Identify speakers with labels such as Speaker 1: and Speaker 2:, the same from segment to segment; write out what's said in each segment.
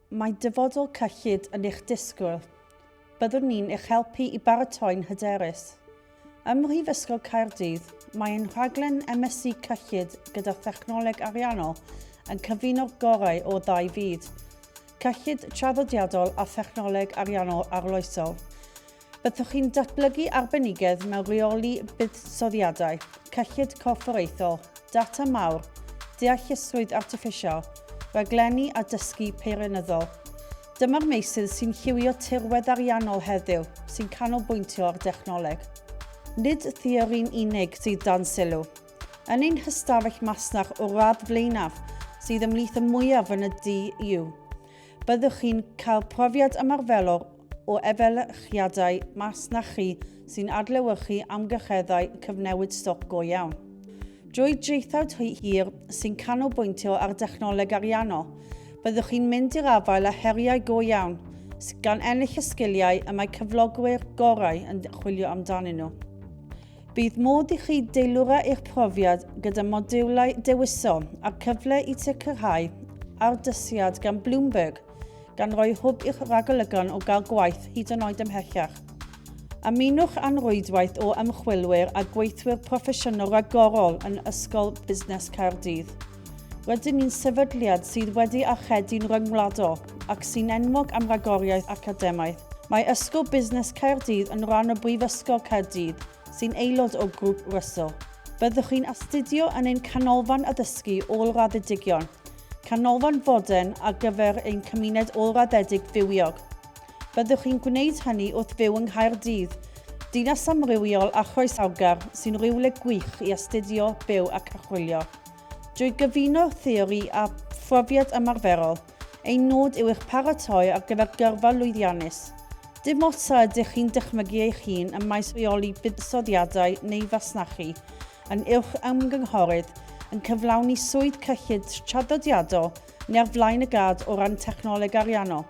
Speaker 1: Mae dyfodol cyllid yn eich disgwyl. Byddwn ni'n eich helpu i baratoi'n hyderus. Ym Mhrifysgol Caerdydd, mae'n rhaglen MSc cyllid gyda Thechnoleg Ariannol yn cyflwyno'r gorau o ddau fyd. Cyllid traddodiadol a Thechnoleg Ariannol arloesol. Byddwch chi'n datblygu arbenigedd mewn reoli buddsoddiadau, cyllid corfforaethol, data mawr, deallusrwydd artiffisial, rhaglenni a dysgu peirianyddol. Dyma'r meysydd sy'n lliwio tirwedd ariannol heddiw, sy'n canolbwyntio ar dechnoleg. Nid theori'n unig sydd dan sylw. Yn ein hystafell masnach o radd flaenaf sydd ymhlith y mwyaf yn y DU, byddwch chi'n cael profiad ymarferol o efelychiadau masnach chi sy'n adlewyrchu amgylcheddau cyfnewid stoc go iawn. Drwy dreithawd hir sy'n canolbwyntio ar dechnoleg ariannol, byddwch chi'n mynd i'r afael â heriau go iawn, gan ennill y sgiliau y mae cyflogwyr gorau yn chwilio amdanyn nhw. Bydd modd i chi deilwra eich profiad gyda modiwlau dewisol a'r cyfle i sicrhau ardysiad gan Bloomberg, gan roi hwb i'ch ragolygon o gael gwaith hyd yn oed ymhellach. Ymunwch â'n rwydwaith o ymchwilwyr a gweithwyr proffesiynol rhagorol yn Ysgol Busnes Caerdydd. Rydyn ni'n sefydliad sydd wedi achedu'n ryngwladol ac sy'n enwog am rhagoriaeth academaidd. Mae Ysgol Busnes Caerdydd yn rhan o Brifysgol Caerdydd sy'n aelod o grŵp Russell. Byddwch chi'n astudio yn ein canolfan addysgu ôl-raddedigion, canolfan fodern ar gyfer ein cymuned ôl-raddedig fywiog. Byddwch chi'n gwneud hynny wrth fyw yng Nghaerdydd, dinas amrywiol a chroesawgar sy'n rywle gwych i astudio, byw ac archwilio. Drwy gyfuno theori a phrofiad ymarferol, ein nod yw eich paratoi ar gyfer gyrfa lwyddiannus. Dim osa ydych chi'n dychmygu eich hun ym maes reoli buddsoddiadau neu fasnachu, yn uwch ymgynghorydd, yn cyflawni swydd cyllid traddodiadol neu ar flaen y gad o ran Thechnoleg Ariannol.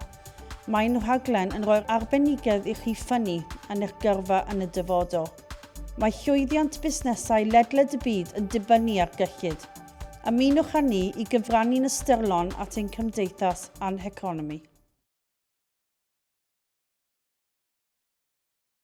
Speaker 1: Mae'n rhaglen yn rhoi'r arbenigedd i chi ffynnu yn eich gyrfa yn y dyfodol. Mae llwyddiant busnesau ledled y byd yn dibynnu ar gyllid. Ymunwch â ni i gyfrannu'n ystyrlon at ein cymdeithas a'n heconomi.